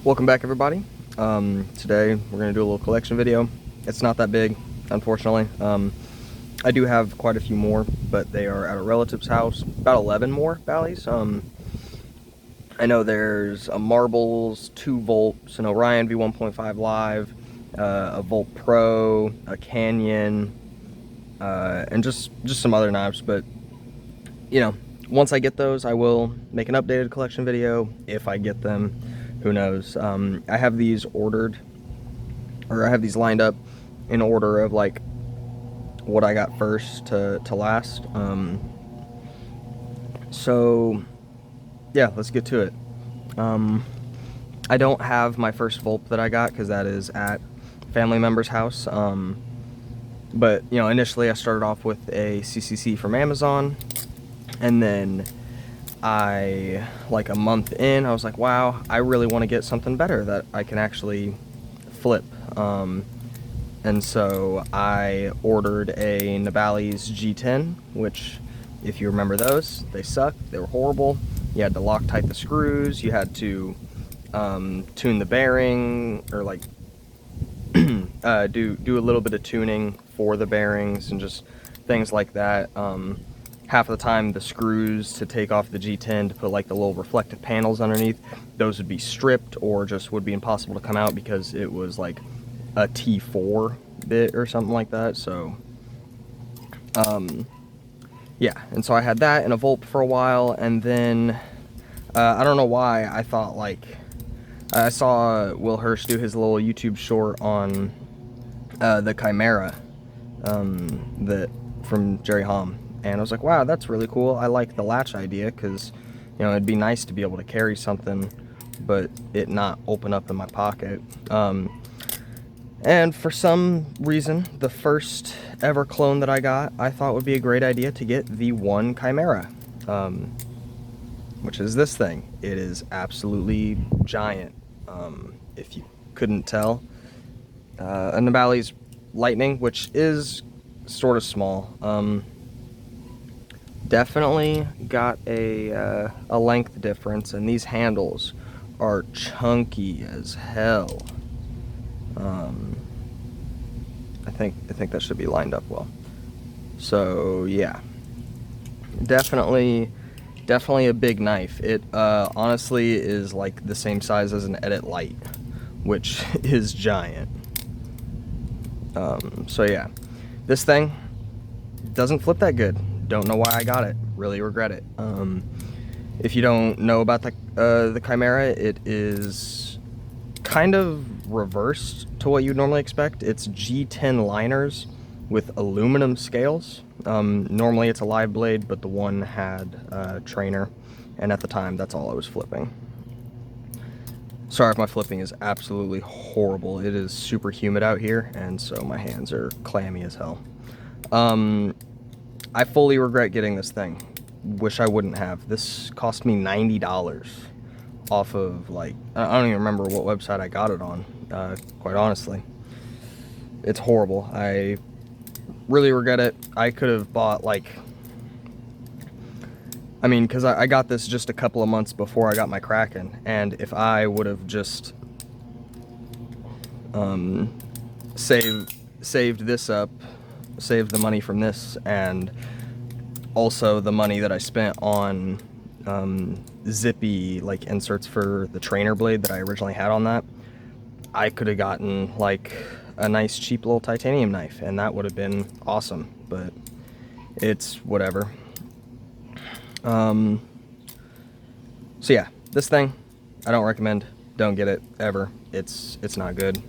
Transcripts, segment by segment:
Welcome back, everybody. Today we're going to do a little collection video. It's not that big, unfortunately. I do have quite a few more, but they are at a relative's house. About 11 more valleys. I know there's a Marbles, 2 volts, an Orion V1.5 Live, a Volt Pro, a Canyon, and just some other knives. But you know, once I get those, I will make an updated collection video if I get them. Who knows? I have these ordered, or I have these lined up in order of like what I got first to last. So yeah, let's get to it. I don't have my first Volp that I got because that is at family member's house. But you know, initially I started off with a CCC from Amazon, and then like a month in, I was like, wow, I really want to get something better that I can actually flip. And so I ordered a Nibali's G10, which, if you remember those, they sucked. They were horrible. You had to Loctite the screws. You had to tune the bearing, or like do a little bit of tuning for the bearings and just things like that. Half of the time, the screws to take off the G10 to put like the little reflective panels underneath, those would be stripped or just would be impossible to come out because it was like a T4 bit or something like that. So yeah, and so I had that in a Volp for a while, and then I don't know why I thought, like, I saw Will Hurst do his little YouTube short on the Chimera that from Jerry Hom. And I was like, wow, that's really cool. I like the latch idea because, you know, it'd be nice to be able to carry something, but it not open up in my pocket. And for some reason, the first ever clone that I got, I thought would be a great idea to get the one Chimera, which is this thing. It is absolutely giant, if you couldn't tell. A Nibali's Lightning, which is sort of small. Definitely got a length difference, and these handles are chunky as hell. I think that should be lined up well. So yeah, definitely a big knife. It honestly is like the same size as an Edit Light, which is giant. So yeah, this thing doesn't flip that good. Don't know why I got it. Really regret it. If you don't know about the Chimera, it is kind of reversed to what you'd normally expect. It's G10 liners with aluminum scales. Normally it's a live blade, but the one had a trainer, and at the time that's all I was flipping. Sorry if my flipping is absolutely horrible. It is super humid out here, and so my hands are clammy as hell. I fully regret getting this thing. Wish I wouldn't have. This cost me $90 off of, like, I don't even remember what website I got it on, quite honestly. It's horrible. I really regret it. I could have bought, like, I mean, because I got this just a couple of months before I got my Kraken, and if I would have just saved this up, saved the money from this, and also the money that I spent on zippy like inserts for the trainer blade that I originally had on that, I could have gotten like a nice cheap little titanium knife, and that would have been awesome. But it's whatever. So yeah, this thing I don't recommend. Don't get it ever. It's not good.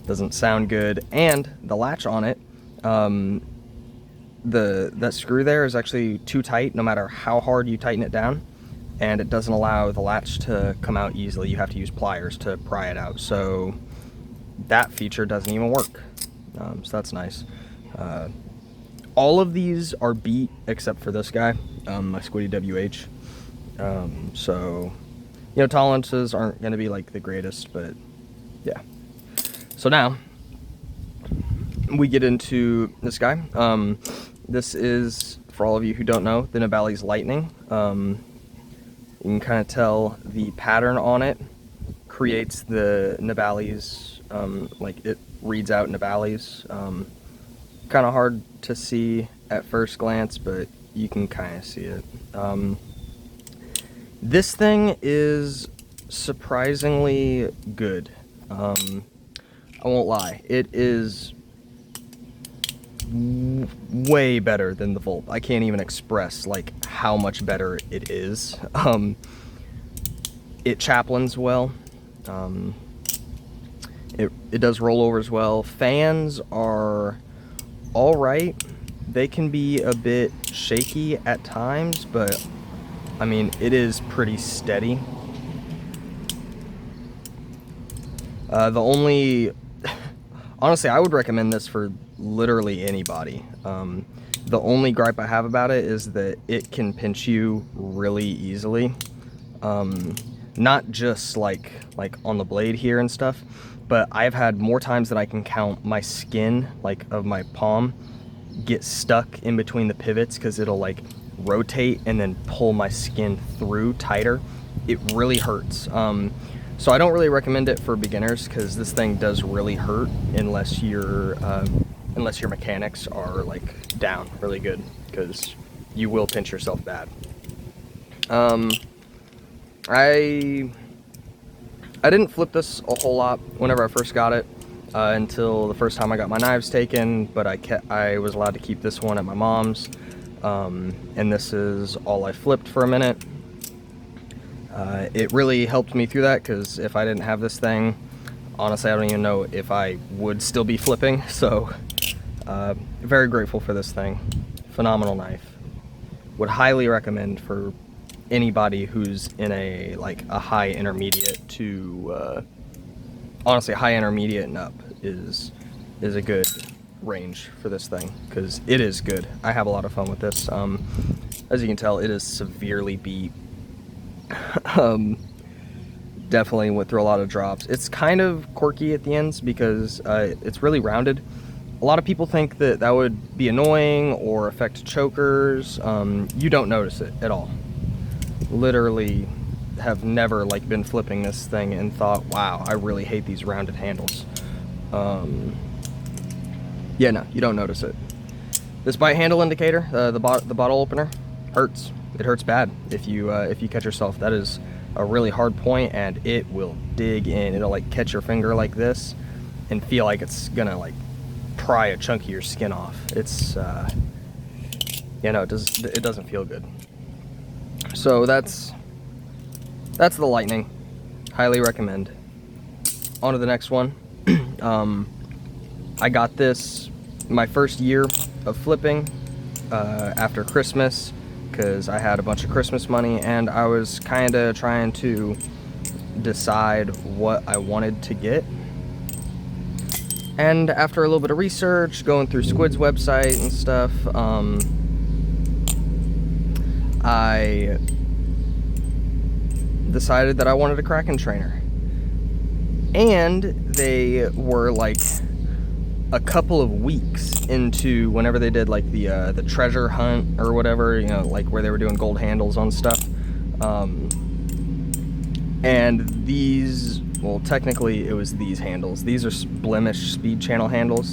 Doesn't sound good, and the latch on it, that screw there is actually too tight no matter how hard you tighten it down, and it doesn't allow the latch to come out easily. You have to use pliers to pry it out, so that feature doesn't even work. So that's nice. All of these are beat except for this guy, my Squiddy WH. So, you know, tolerances aren't going to be like the greatest, but yeah. So now we get into this guy. This is, for all of you who don't know, the Nibali's Lightning. You can kind of tell the pattern on it creates the nibales, like it reads out nibales. Kind of hard to see at first glance, but you can kind of see it. This thing is surprisingly good. I won't lie, it is way better than the Volt. I can't even express like how much better it is. It chaplains well. It does rollovers well. Fans are all right. They can be a bit shaky at times, but I mean, it is pretty steady. Honestly, I would recommend this for literally anybody. The only gripe I have about it is that it can pinch you really easily. Not just like on the blade here and stuff, but I've had more times than I can count my skin, like of my palm, get stuck in between the pivots because it'll like rotate and then pull my skin through tighter. It really hurts. So I don't really recommend it for beginners because this thing does really hurt unless your mechanics are like down really good, because you will pinch yourself bad. I didn't flip this a whole lot whenever I first got it until the first time I got my knives taken, but I was allowed to keep this one at my mom's, and this is all I flipped for a minute. It really helped me through that, because if I didn't have this thing, honestly, I don't even know if I would still be flipping. So very grateful for this thing. Phenomenal knife. Would highly recommend for anybody who's in a high intermediate to honestly, high intermediate and up is a good range for this thing, because it is good. I have a lot of fun with this. As you can tell, it is severely beat. Definitely went through a lot of drops. It's kind of quirky at the ends because it's really rounded. A lot of people think that would be annoying or affect chokers. You don't notice it at all. Literally have never been flipping this thing and thought, wow, I really hate these rounded handles. Yeah, no, you don't notice it. This bite handle indicator, the bottle opener, hurts. It hurts bad if you catch yourself. That is a really hard point, and it will dig in. It'll catch your finger like this and feel like it's gonna pry a chunk of your skin off. It's it doesn't feel good. So that's the Lightning. Highly recommend. On to the next one. I got this my first year of flipping after Christmas, because I had a bunch of Christmas money and I was kind of trying to decide what I wanted to get. And after a little bit of research, going through Squid's website and stuff, I decided that I wanted a Kraken trainer. And they were a couple of weeks into whenever they did the treasure hunt or whatever, where they were doing gold handles on stuff. And these, well, technically it was these handles. These are blemish speed channel handles.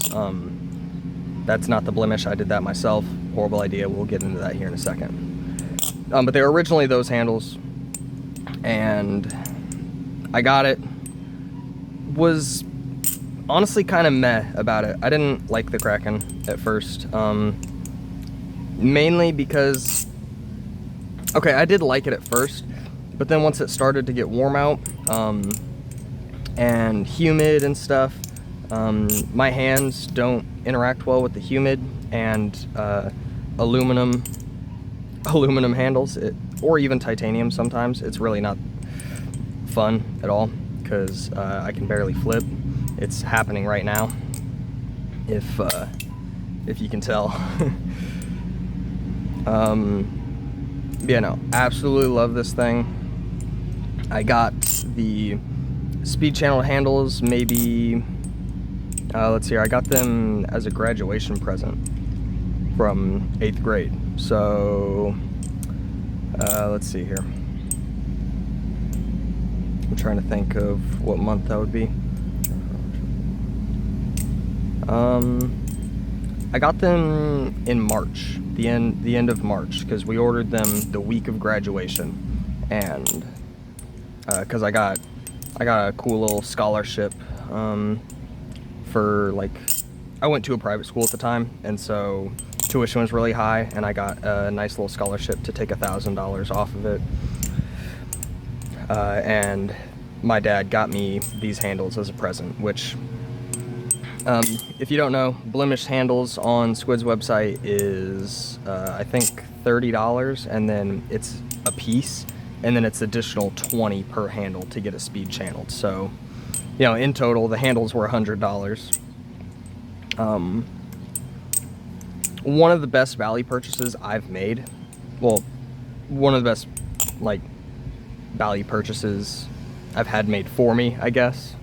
That's not the blemish, I did that myself. Horrible idea, we'll get into that here in a second. But they were originally those handles, and I got it. Was honestly kind of meh about it. I didn't like the Kraken at first, mainly because, okay, I did like it at first, but then once it started to get warm out and humid and stuff, my hands don't interact well with the humid and aluminum handles, or even titanium sometimes. It's really not fun at all, because I can barely flip. It's happening right now, if you can tell. Yeah, no, absolutely love this thing. I got the speed channel handles maybe, let's see, I got them as a graduation present from 8th grade. So, let's see here. trying to think of what month that would be. I got them in March, the end of March, because we ordered them the week of graduation, and because I got a cool little scholarship for, like, I went to a private school at the time, and so tuition was really high, and I got a nice little scholarship to take $1,000 off of it. And my dad got me these handles as a present, which, if you don't know, blemished handles on Squid's website is, I think, $30, and then it's a piece, and then it's additional $20 per handle to get a speed channeled. So, you know, in total, the handles were $100. One of the best Valley purchases I've made, well, one of the best, like, Valley purchases I've had made for me, I guess.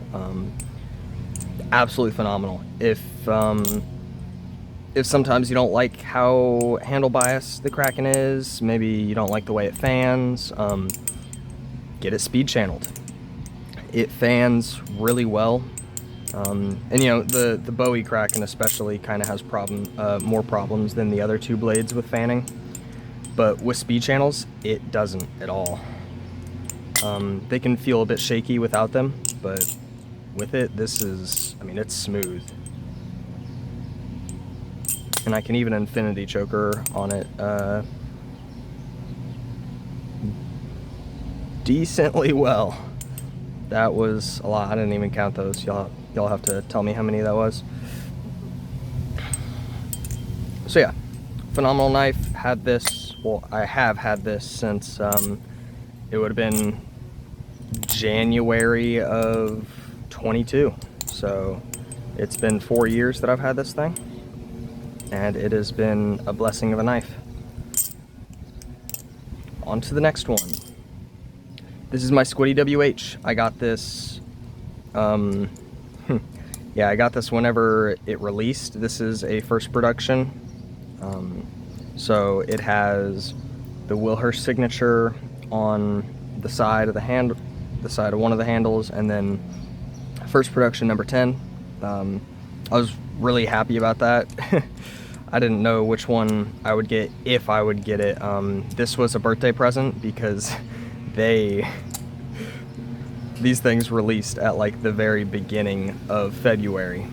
Absolutely phenomenal. If sometimes you don't like how handle bias the Kraken is, maybe you don't like the way it fans, get it speed channeled. It fans really well. And you know, the Bowie Kraken especially kind of has more problems than the other two blades with fanning, but with speed channels it doesn't at all. They can feel a bit shaky without them, but with it, this is, I mean, it's smooth. And I can even infinity choker on it decently well. That was a lot. I didn't even count those. Y'all have to tell me how many that was. So yeah, phenomenal knife. Had this, well, I have had this since it would have been January of 22. So it's been 4 years that I've had this thing, and it has been a blessing of a knife. On to the next one. This is my Squiddy WH. I got this, yeah, I got this whenever it released. This is a first production. So it has the Wilhurst signature on the side of the side of one of the handles, and then first production number 10. I was really happy about that. I didn't know which one I would get, if I would get it. This was a birthday present because these things released at like the very beginning of February,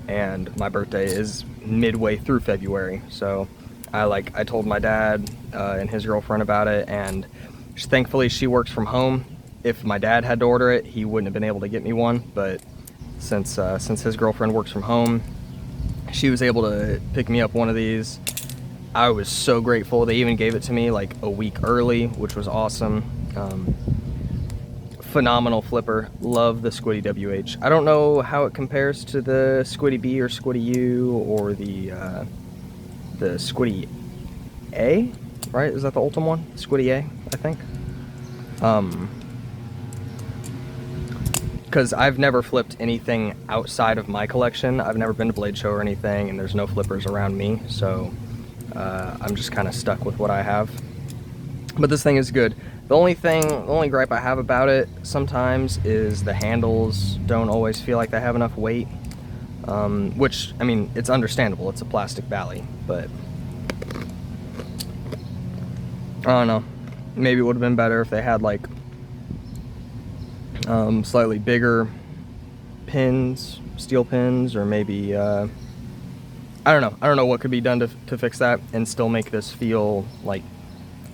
and my birthday is midway through February. So I told my dad and his girlfriend about it, and thankfully she works from home. If my dad had to order it, he wouldn't have been able to get me one, but since his girlfriend works from home, she was able to pick me up one of these. I was so grateful. They even gave it to me like a week early, which was awesome. Phenomenal flipper. Love the Squiddy WH. I don't know how it compares to the Squiddy B or Squiddy U or the Squiddy A, right? Is that the Ultim one? Squiddy A, I think. Because I've never flipped anything outside of my collection. I've never been to Blade Show or anything, and there's no flippers around me, so I'm just kind of stuck with what I have. But this thing is good. The only gripe I have about it sometimes is the handles don't always feel like they have enough weight, which, I mean, it's understandable. It's a plastic Valley, but I don't know. Maybe it would have been better if they had like slightly bigger pins, steel pins, or maybe I don't know what could be done to fix that and still make this feel like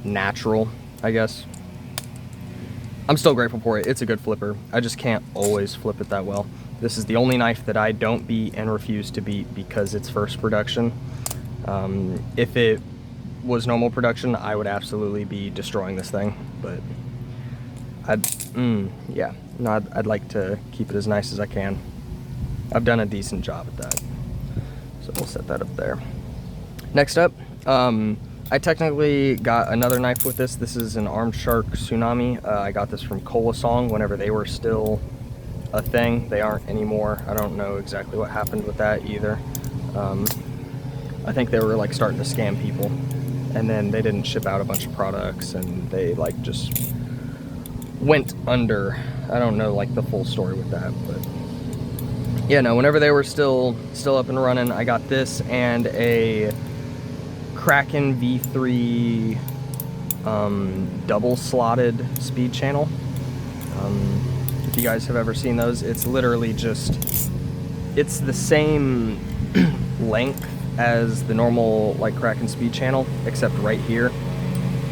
natural, I guess. I'm still grateful for it. It's a good flipper. I just can't always flip it that well. This is the only knife that I don't beat and refuse to beat because it's first production. If it was normal production, I would absolutely be destroying this thing, but yeah, no, I'd like to keep it as nice as I can. I've done a decent job at that. So we'll set that up there. Next up, I technically got another knife with this. This is an Armed Shark Tsunami. I got this from Colasong whenever they were still a thing. They aren't anymore. I don't know exactly what happened with that either. I think they were like starting to scam people, and then they didn't ship out a bunch of products, and they like just went under. I don't know like the full story with that, but yeah, no, whenever they were still up and running, I got this and a Kraken V3 double slotted speed channel. If you guys have ever seen those, it's literally just, it's the same length as the normal like Kraken speed channel, except right here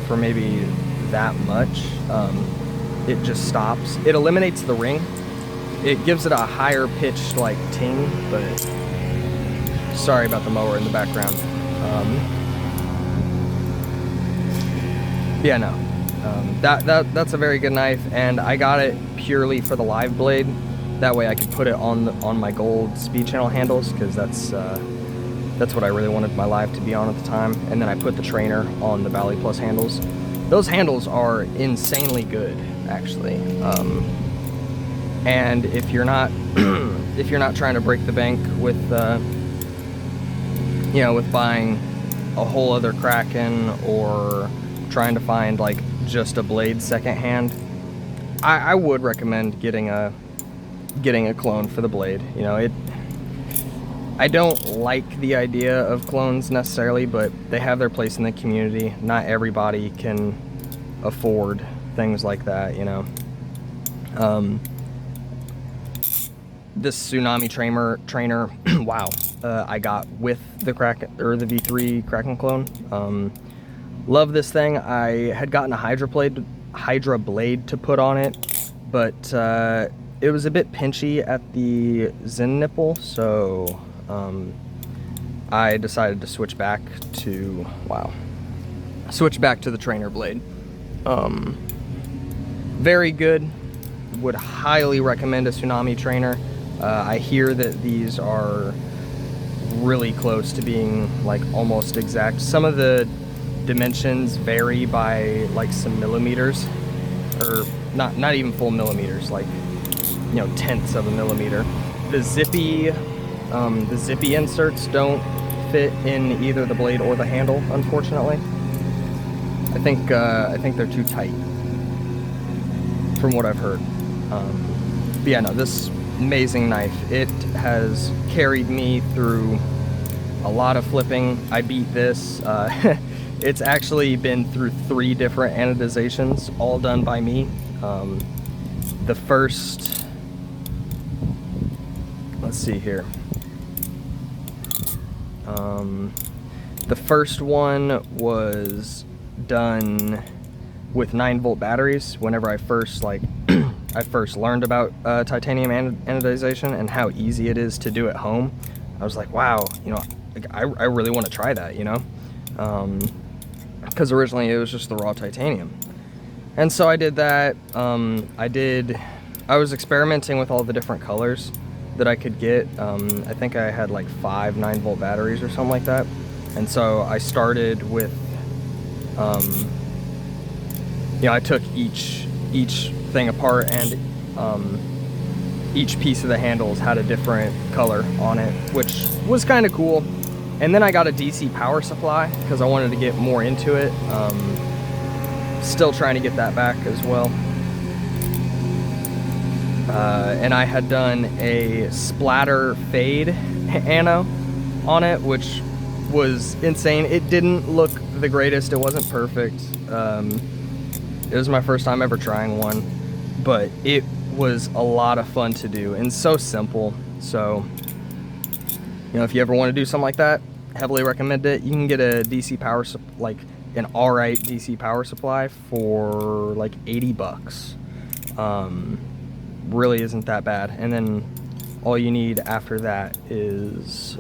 for maybe that much, it just stops. It eliminates the ring. It gives it a higher pitched like ting, but sorry about the mower in the background. Yeah, no, that's a very good knife, and I got it purely for the live blade. That way I could put it on my gold speed channel handles, because that's what I really wanted my live to be on at the time. And then I put the trainer on the Valley Plus handles. Those handles are insanely good, actually. And if you're not if you're not trying to break the bank with you know, with buying a whole other Kraken, or trying to find like just a blade secondhand, I would recommend getting a clone for the blade. You know, I don't like the idea of clones necessarily, but they have their place in the community. Not everybody can afford things like that, you know. This Tsunami trainer, wow, I got with the Kraken, or the V3 Kraken clone. Love this thing. I had gotten a Hydra blade to put on it, but it was a bit pinchy at the Zen nipple, so I decided to switch back to the trainer blade. Very good. Would highly recommend a Tsunami trainer. I hear that these are really close to being like almost exact. Some of the dimensions vary by like some millimeters, or not even full millimeters, like, you know, tenths of a millimeter. The zippy inserts don't fit in either the blade or the handle, unfortunately. I think they're too tight, from what I've heard. But yeah, no, this amazing knife. It has carried me through a lot of flipping. I beat this. It's actually been through 3 different anodizations, all done by me. The first, let's see here. The first one was done with 9-volt batteries. Whenever I first I first learned about titanium anodization and how easy it is to do at home, I was like, wow, you know, like, I really want to try that, you know, because originally it was just the raw titanium. And so I did that. I was experimenting with all the different colors that I could get. I think I had like 5 9-volt batteries or something like that. And so I started with, you know, I took each thing apart, and each piece of the handles had a different color on it, which was kind of cool. And then I got a DC power supply because I wanted to get more into it. Still trying to get that back as well. And I had done a splatter fade ano on it, which was insane. It didn't look the greatest. It wasn't perfect. It was my first time ever trying one, but it was a lot of fun to do and so simple. So, you know, if you ever want to do something like that, heavily recommend it. You can get a DC power, like an alright DC power supply for like 80 bucks. Really isn't that bad. And then all you need after that is,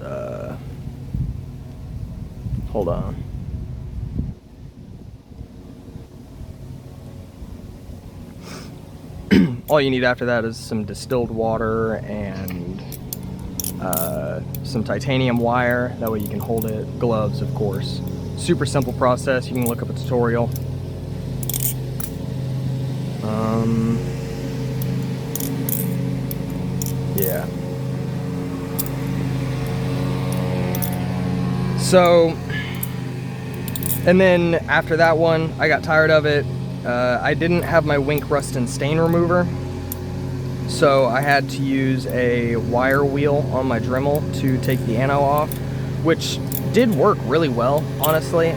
hold on. All you need after that is some distilled water and some titanium wire. That way you can hold it. Gloves, of course. Super simple process. You can look up a tutorial. Yeah. So, and then after that one, I got tired of it. I didn't have my wink rust and stain remover, so I had to use a wire wheel on my Dremel to take the ano off, which did work really well, honestly.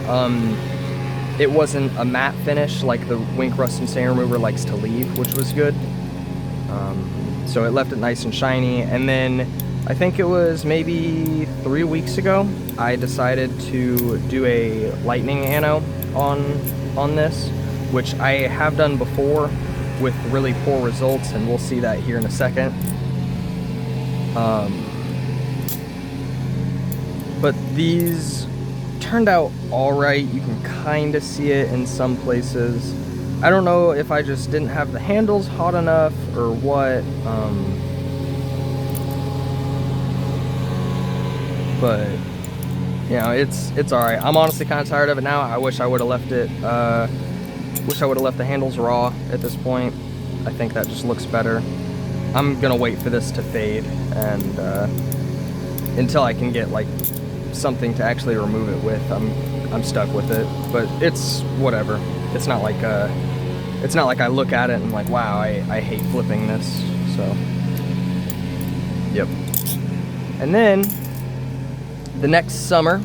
It wasn't a matte finish like the wink rust and stain remover likes to leave, which was good. So it left it nice and shiny. And then I think it was maybe 3 weeks ago, I decided to do a lightning ano on this, which I have done before with really poor results, and we'll see that here in a second. But these turned out all right. You can kind of see it in some places. I don't know if I just didn't have the handles hot enough or what, but you know, it's all right. I'm honestly kind of tired of it now. I wish I would have left it. Wish I would have left the handles raw at this point. I think that just looks better. I'm gonna wait for this to fade and until I can get like something to actually remove it with. I'm stuck with it, but it's whatever. It's not like I look at it and I'm like, wow, I hate flipping this. So yep. And then the next summer,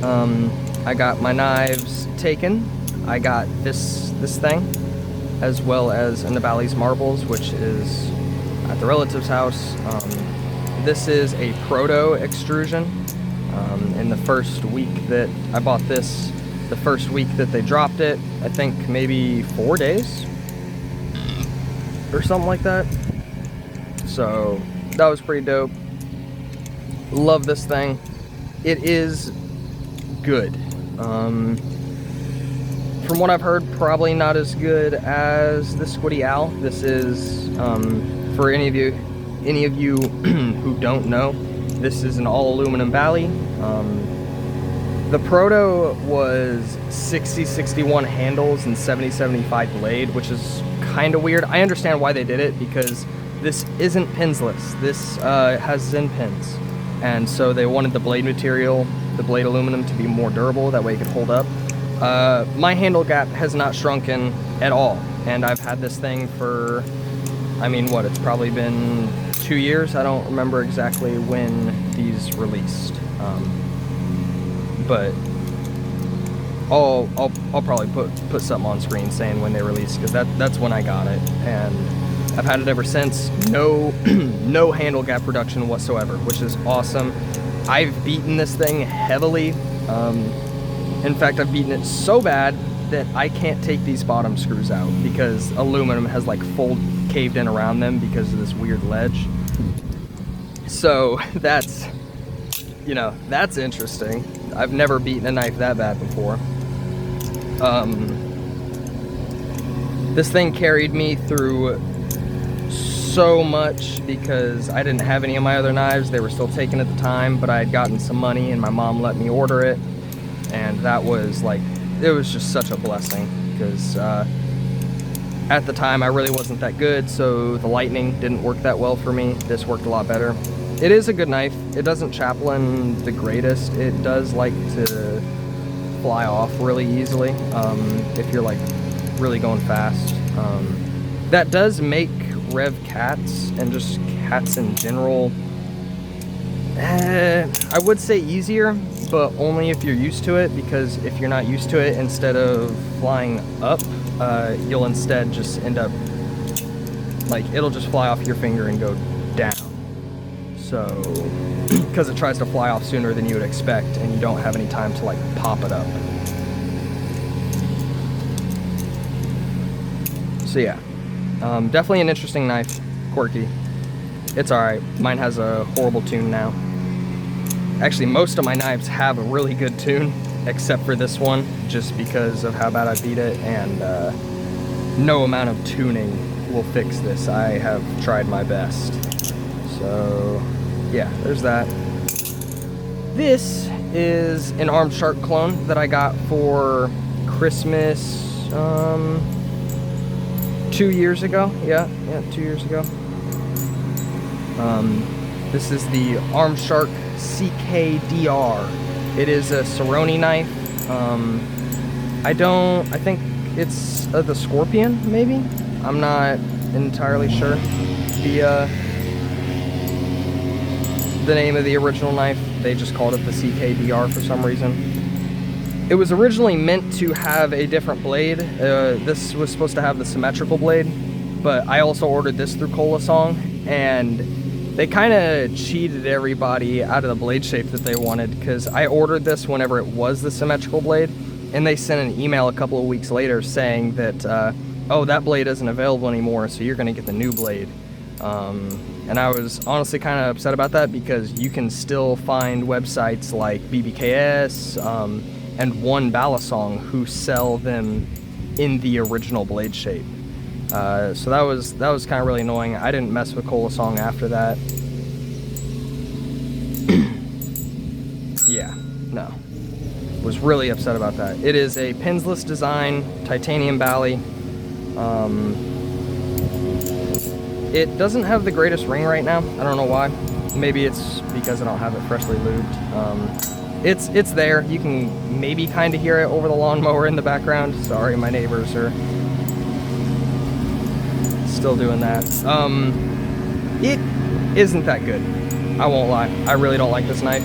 I got my knives taken. I got this thing, as well as Nibali's marbles, which is at the relative's house. This is a proto extrusion. In the first week that I bought this, the first week that they dropped it, I think maybe 4 days or something like that. So that was pretty dope. Love this thing. It is good. From what I've heard, probably not as good as the Squiddy Owl. This is, for any of you who don't know, this is an all aluminum Bally. The Proto was 60-61 handles and 70-75 blade, which is kind of weird. I understand why they did it, because this isn't pinsless. This has Zen pins, and so they wanted the blade material, the blade aluminum, to be more durable. That way it could hold up. My handle gap has not shrunken at all, and I've had this thing for, I mean, what, it's probably been 2 years. I don't remember exactly when these released, but I'll probably put something on screen saying when they released, because that's when I got it, and I've had it ever since. No no handle gap reduction whatsoever, which is awesome. I've beaten this thing heavily. In fact, I've beaten it so bad that I can't take these bottom screws out because aluminum has like caved in around them because of this weird ledge. So that's, you know, that's interesting. I've never beaten a knife that bad before. This thing carried me through so much because I didn't have any of my other knives. They were still taken at the time, but I had gotten some money and my mom let me order it. And that was like, it was just such a blessing, because at the time I really wasn't that good, so the Lightning didn't work that well for me. This worked a lot better. It is a good knife. It doesn't chaplain the greatest. It does like to fly off really easily if you're like really going fast. That does make rev cats and just cats in general, I would say easier, but only if you're used to it, because if you're not used to it, instead of flying up, you'll instead just end up, like, it'll just fly off your finger and go down. So, because it tries to fly off sooner than you would expect, and you don't have any time to, like, pop it up. So yeah, definitely an interesting knife, quirky. It's alright. Mine has a horrible tune now. Actually, most of my knives have a really good tune, except for this one, just because of how bad I beat it, and no amount of tuning will fix this. I have tried my best. So, yeah, there's that. This is an Armed Shark clone that I got for Christmas 2 years ago. Yeah, 2 years ago. This is the Armed Shark CKDR. It is a Cerrone knife. I think it's the Scorpion, maybe? I'm not entirely sure. The name of the original knife, they just called it the CKDR for some reason. It was originally meant to have a different blade. This was supposed to have the symmetrical blade, but I also ordered this through Kolasong, and they kind of cheated everybody out of the blade shape that they wanted, because I ordered this whenever it was the symmetrical blade, and they sent an email a couple of weeks later saying that, oh, that blade isn't available anymore, so you're gonna get the new blade. And I was honestly kind of upset about that, because you can still find websites like BBKS and One Balisong who sell them in the original blade shape. So that was kind of really annoying. I didn't mess with Kolasong after that. Yeah, no. Was really upset about that. It is a pinsless design, titanium bally. It doesn't have the greatest ring right now. I don't know why. Maybe it's because I don't have it freshly lubed. It's there. You can maybe kind of hear it over the lawnmower in the background. Sorry, my neighbors are still doing that. It isn't that good. I won't lie. I really don't like this knife.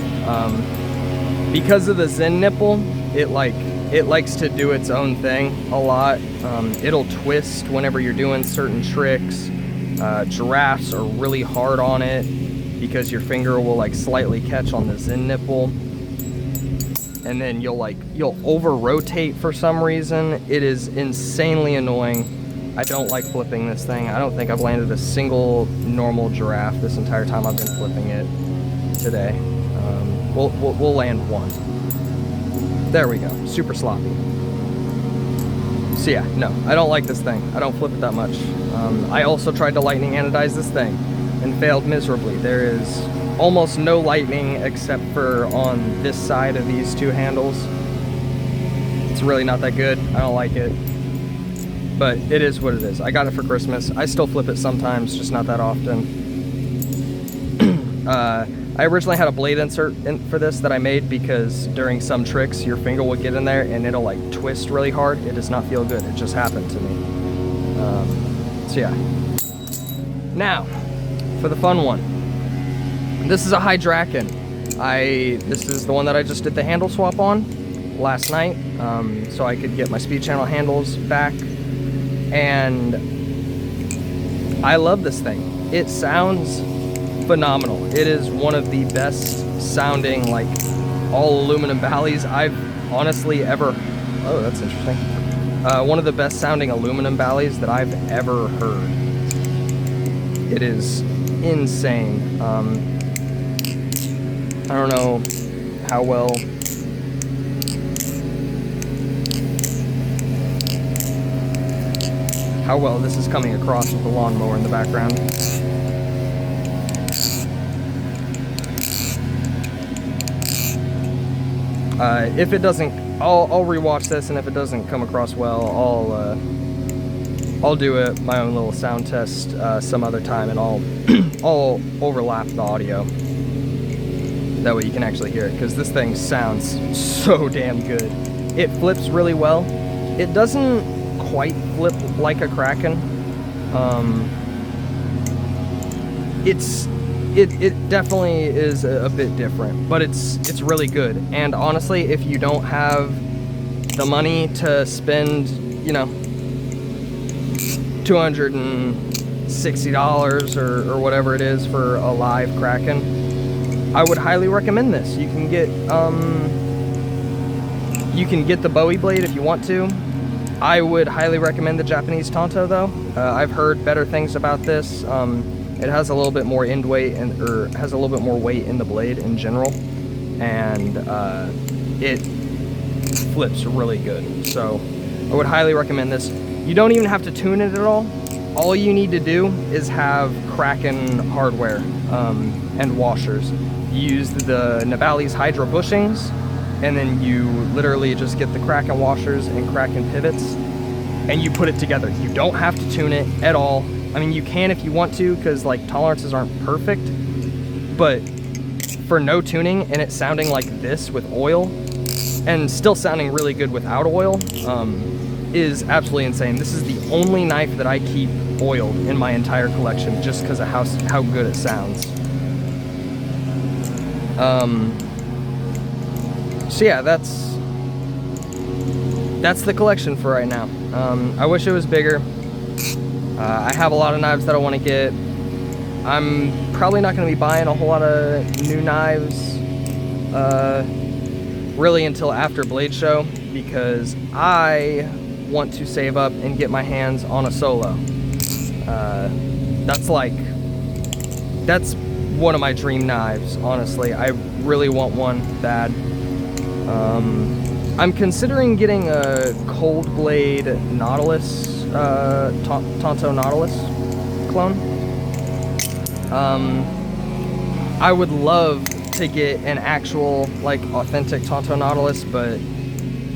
Because of the Zen nipple, it likes to do its own thing a lot. It'll twist whenever you're doing certain tricks. Giraffes are really hard on it because your finger will like slightly catch on the Zen nipple, and then you'll over rotate for some reason. It is insanely annoying. I don't like flipping this thing. I don't think I've landed a single normal giraffe this entire time I've been flipping it today. We'll land one. There we go. Super sloppy. So yeah, no, I don't like this thing. I don't flip it that much. I also tried to lightning anodize this thing and failed miserably. There is almost no lightning except for on this side of these two handles. It's really not that good. I don't like it. But it is what it is. I got it for Christmas. I still flip it sometimes, just not that often. I originally had a blade insert for this that I made because during some tricks your finger would get in there and it'll like twist really hard. It does not feel good. It just happened to me. So yeah. Now, for the fun one. This is a Hydraken. This is the one that I just did the handle swap on last night, so I could get my speed channel handles back. And I love this thing. It sounds phenomenal. It is one of the best sounding like all aluminum ballies I've honestly ever, oh that's interesting, one of the best sounding aluminum ballies that I've ever heard. It is insane. I don't know how well this is coming across with the lawnmower in the background. If it doesn't, I'll rewatch this, and if it doesn't come across well, I'll do it my own little sound test some other time, and I'll overlap the audio. That way you can actually hear it, because this thing sounds so damn good. It flips really well. It doesn't quite flip like a Kraken. It definitely is a bit different, but it's really good. And honestly, if you don't have the money to spend, you know, $260 or whatever it is for a live Kraken, I would highly recommend this. You can get the Bowie blade if you want to. I would highly recommend the Japanese Tonto though. I've heard better things about this. It has a little bit more end weight or has a little bit more weight in the blade in general, and it flips really good. So I would highly recommend this. You don't even have to tune it at all. All you need to do is have Kraken hardware and washers. You use the Nibali's Hydra bushings, and then you literally just get the Kraken washers and Kraken pivots, and you put it together. You don't have to tune it at all. I mean, you can if you want to, because like tolerances aren't perfect, but for no tuning and it sounding like this with oil, and still sounding really good without oil, is absolutely insane. This is the only knife that I keep oiled in my entire collection just because of how good it sounds. So yeah, that's the collection for right now. I wish it was bigger. I have a lot of knives that I want to get. I'm probably not going to be buying a whole lot of new knives really until after Blade Show, because I want to save up and get my hands on a solo. That's one of my dream knives, honestly. I really want one bad. I'm considering getting a cold blade Nautilus, Tonto Nautilus clone. I would love to get an actual, like, authentic Tonto Nautilus, but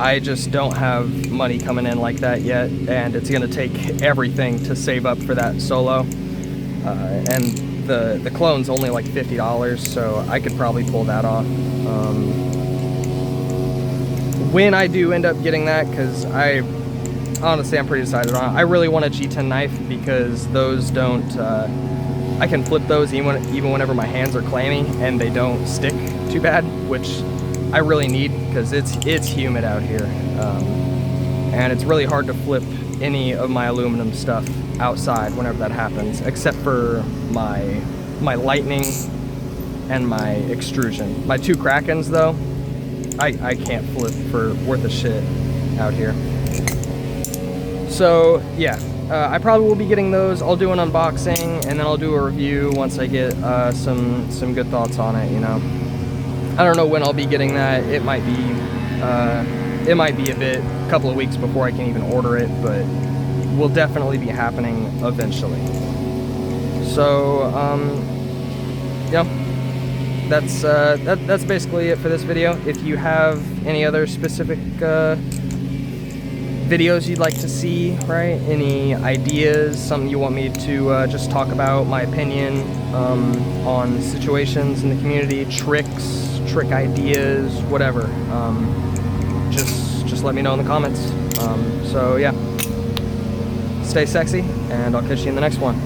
I just don't have money coming in like that yet, and it's gonna take everything to save up for that solo. And the clone's only like $50, so I could probably pull that off. When I do end up getting that, because honestly, I'm pretty decided on it. I really want a G10 knife, because those don't, I can flip those even whenever my hands are clammy and they don't stick too bad, which I really need, because it's humid out here. And it's really hard to flip any of my aluminum stuff outside whenever that happens, except for my lightning and my extrusion. My two Krakens, though, I can't flip for worth a shit out here. So yeah, I probably will be getting those. I'll do an unboxing, and then I'll do a review once I get some good thoughts on it, you know. I don't know when I'll be getting that. It might be a couple of weeks before I can even order it, but will definitely be happening eventually. So yeah, that's basically it for this video. If you have any other specific videos you'd like to see, right? Any ideas, something you want me to just talk about, my opinion on situations in the community, trick ideas, whatever. Just let me know in the comments. So yeah, stay sexy, and I'll catch you in the next one.